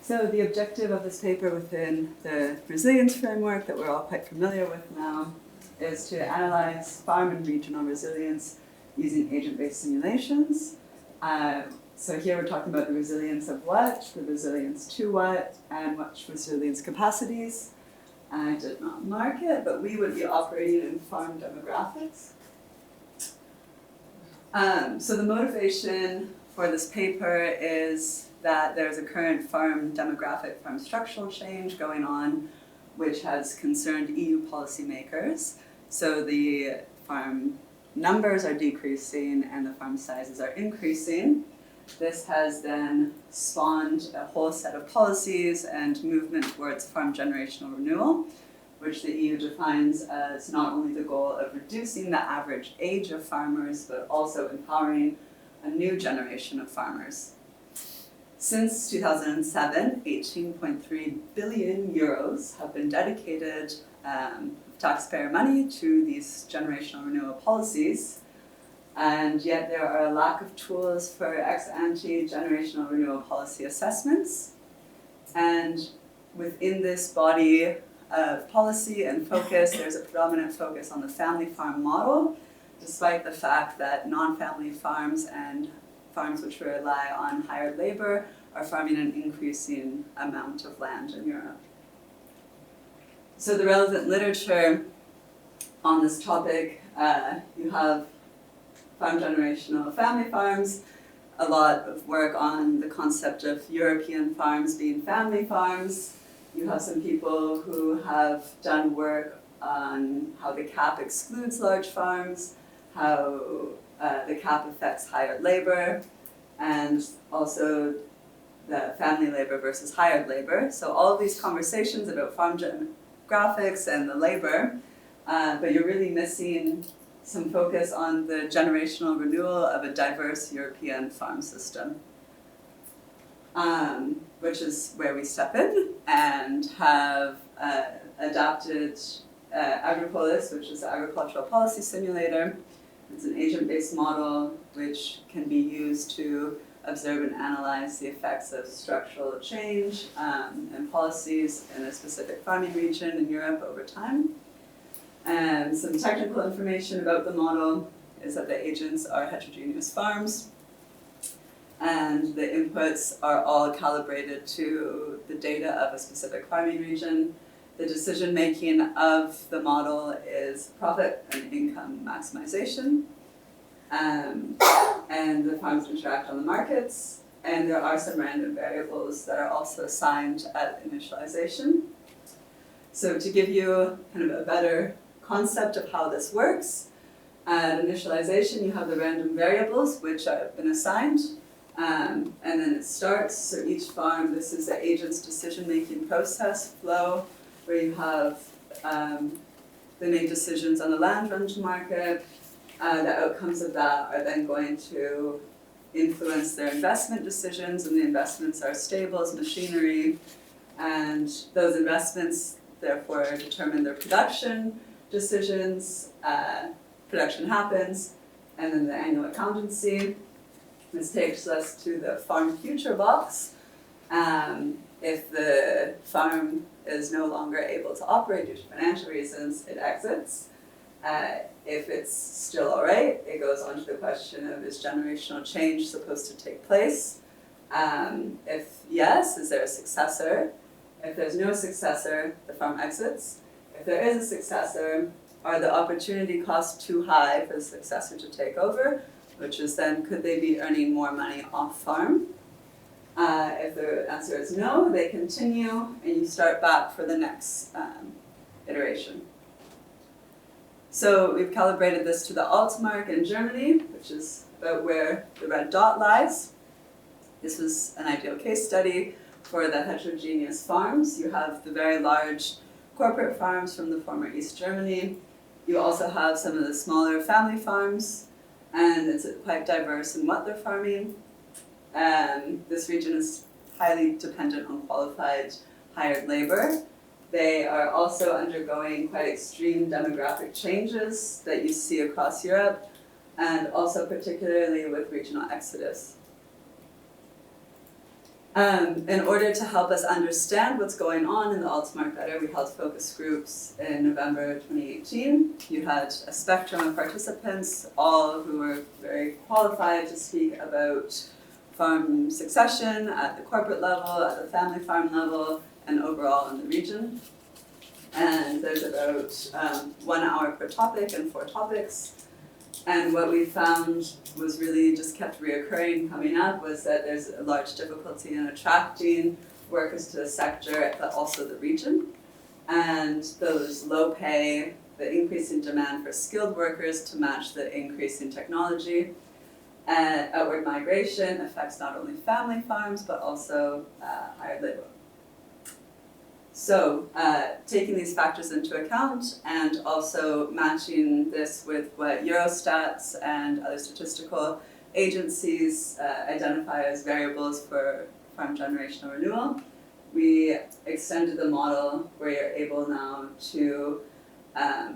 So the objective of this paper within the resilience framework that we're all quite familiar with now is to analyze farm and regional resilience using agent-based simulations. So here we're talking about the resilience of what, the resilience to what, and what resilience capacities. I did not mark it, but we would be operating in farm demographics. So the motivation for this paper is that there's a current farm demographic, farm structural change going on, which has concerned EU policymakers. So the farm numbers are decreasing and the farm sizes are increasing. This has then spawned a whole set of policies and movement towards farm generational renewal, which the EU defines as not only the goal of reducing the average age of farmers, but also empowering a new generation of farmers. Since 2007, 18.3 billion euros have been dedicated taxpayer money to these generational renewal policies, and yet there are a lack of tools for ex-ante generational renewal policy assessments. And within this body of policy and focus, there's a predominant focus on the family farm model, despite the fact that non-family farms and farms which rely on hired labor are farming an increasing amount of land in Europe. So the relevant literature on this topic, you have farm generational family farms, a lot of work on the concept of European farms being family farms. You have some people who have done work on how the cap excludes large farms, how the cap affects hired labor, and also the family labor versus hired labor. So all of these conversations about farm demographics and the labor, but you're really missing some focus on the generational renewal of a diverse European farm system, which is where we step in and have adapted Agripolis, which is the agricultural policy simulator. It's an agent-based model which can be used to observe and analyze the effects of structural change and policies in a specific farming region in Europe over time. And some technical information about the model is that the agents are heterogeneous farms, and the inputs are all calibrated to the data of a specific farming region. The decision-making of the model is profit and income maximization, and the farms interact on the markets, and there are some random variables that are also assigned at initialization. So to give you kind of a better concept of how this works, at initialization you have the random variables which have been assigned, and then it starts. So each farm, this is the agent's decision-making process flow, where you have they make decisions on the land run to market. The outcomes of that are then going to influence their investment decisions, and the investments are stable as machinery, and those investments therefore determine their production decisions. Production happens, and then the annual accountancy. This takes us to the farm future box. If the farm is no longer able to operate due to financial reasons, it exits. If it's still all right, it goes on to the question of, is generational change supposed to take place? If yes, is there a successor? If there's no successor, the farm exits. If there is a successor, are the opportunity costs too high for the successor to take over? Which is then, could they be earning more money off farm? If the answer is no, they continue, and you start back for the next iteration. So we've calibrated this to the Altmark in Germany, which is about where the red dot lies. This was an ideal case study for the heterogeneous farms. You have the very large corporate farms from the former East Germany. You also have some of the smaller family farms, and it's quite diverse in what they're farming. This region is highly dependent on qualified hired labor. They are also undergoing quite extreme demographic changes that you see across Europe, and also particularly with regional exodus. In order to help us understand what's going on in the Altmark better, we held focus groups in November 2018. You had a spectrum of participants, all who were very qualified to speak about farm succession at the corporate level, at the family farm level, and overall in the region. And there's about 1 hour per topic and 4 topics. And what we found was really just kept reoccurring coming up was that there's a large difficulty in attracting workers to the sector, but also the region. And those low pay, the increasing demand for skilled workers to match the increase in technology, and outward migration affects not only family farms, but also hired labor. So taking these factors into account and also matching this with what Eurostats and other statistical agencies identify as variables for farm generational renewal, we extended the model where you're able now to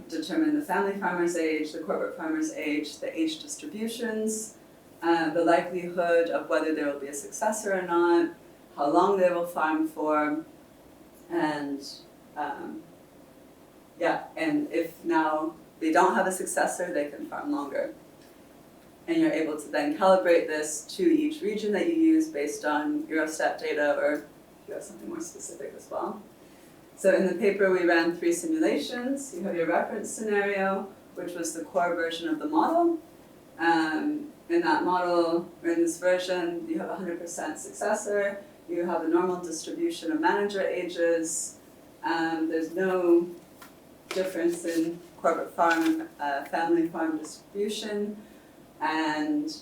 determine the family farmer's age, the corporate farmer's age, the age distributions, the likelihood of whether there will be a successor or not, how long they will farm for, and and if now they don't have a successor, they can farm longer. And you're able to then calibrate this to each region that you use based on Eurostat data, or if you have something more specific as well. So in the paper we ran 3 simulations. You have your reference scenario, which was the core version of the model. In that model, or in this version, you have 100% successor. You have a normal distribution of manager ages. There's no difference in corporate farm, family farm distribution, and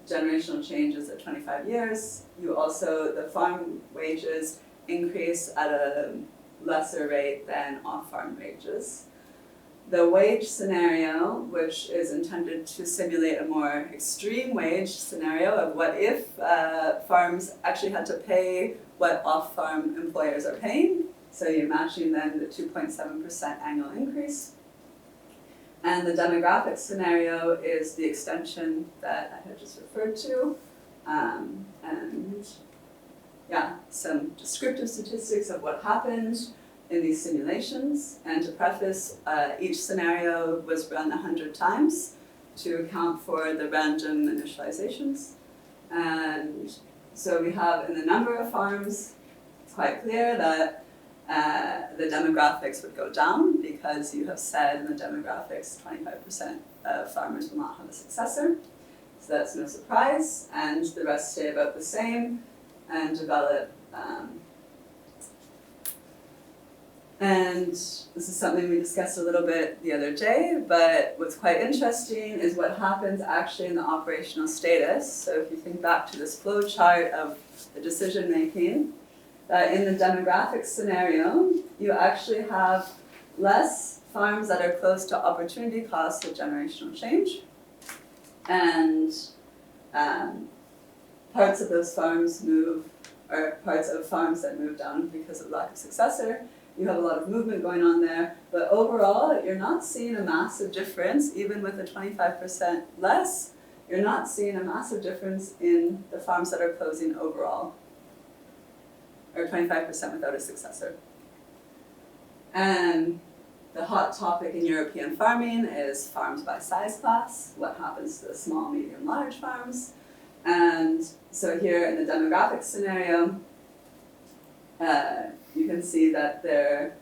generational changes at 25 years. You also, the farm wages increase at a lesser rate than off-farm wages. The wage scenario, which is intended to simulate a more extreme wage scenario of what if farms actually had to pay what off-farm employers are paying. So you're matching then the 2.7% annual increase. And the demographic scenario is the extension that I had just referred to. Some descriptive statistics of what happened in these simulations. And to preface, each scenario was run 100 times to account for the random initializations. And so we have in the number of farms, it's quite clear that the demographics would go down because you have said in the demographics 25% of farmers will not have a successor. So that's no surprise. And the rest stay about the same and develop. And this is something we discussed a little bit the other day, but what's quite interesting is what happens actually in the operational status. So if you think back to this flow chart of the decision making, in the demographic scenario, you actually have less farms that are close to opportunity cost of generational change, and parts of those farms move, or parts of farms that move down because of lack of successor. You have a lot of movement going on there, but overall, you're not seeing a massive difference, even with the 25% less, you're not seeing a massive difference in the farms that are closing overall, or 25% without a successor. And the hot topic in European farming is farms by size class, what happens to the small, medium, large farms. And so here in the demographic scenario, you can see that there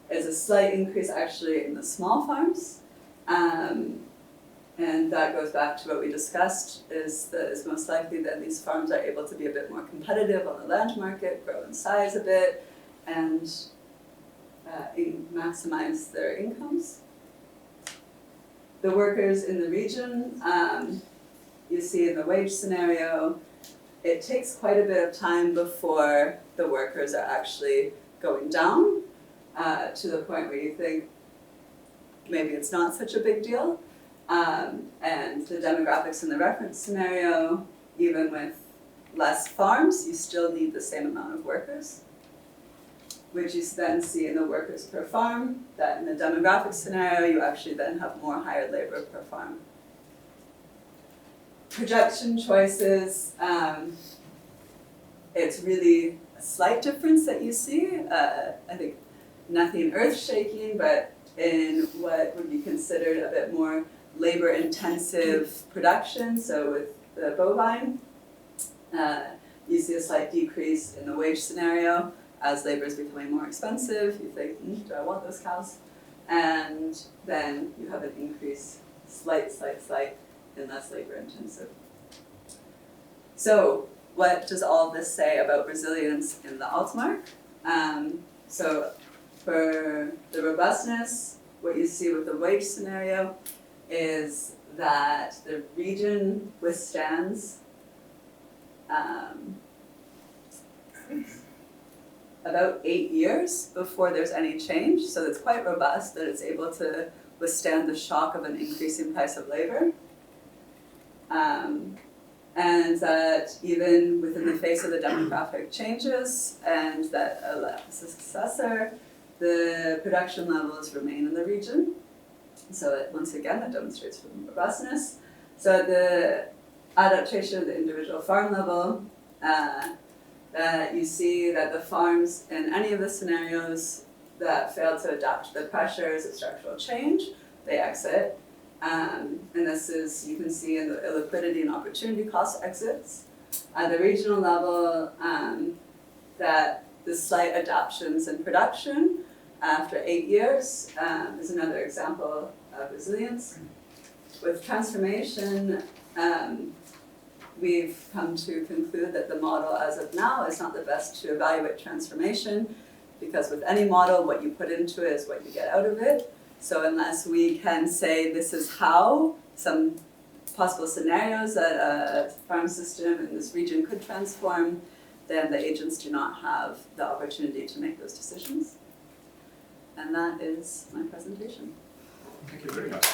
is a slight increase actually in the small farms. And that goes back to what we discussed, is that it's most likely that these farms are able to be a bit more competitive on the land market, grow in size a bit, and maximize their incomes. The workers in the region, you see in the wage scenario, it takes quite a bit of time before the workers are actually going down to the point where you think maybe it's not such a big deal. And the demographics in the reference scenario, even with less farms, you still need the same amount of workers, which you then see in the workers per farm, that in the demographic scenario, you actually then have more hired labor per farm. Projection choices, it's really a slight difference that you see. I think nothing earth-shaking, but in what would be considered a bit more labor-intensive production, so with the bovine, you see a slight decrease in the wage scenario as labor is becoming more expensive. You think, do I want those cows? And then you have an increase, slight, in less labor-intensive. So what does all this say about resilience in the Altmark? So for the robustness, what you see with the wage scenario is that the region withstands about 8 years before there's any change. So it's quite robust that it's able to withstand the shock of an increasing price of labor. And that even within the face of the demographic changes and that a successor, the production levels remain in the region. So once again, that demonstrates robustness. So the adaptation of the individual farm level, that you see that the farms in any of the scenarios that fail to adapt to the pressures of structural change, they exit. And this is, you can see in the illiquidity and opportunity cost exits. At the regional level, that the slight adaptations in production after 8 years is another example of resilience. With transformation, we've come to conclude that the model as of now is not the best to evaluate transformation, because with any model, what you put into it is what you get out of it. So unless we can say this is how some possible scenarios that a farm system in this region could transform, then the agents do not have the opportunity to make those decisions. And that is my presentation. Thank you very much.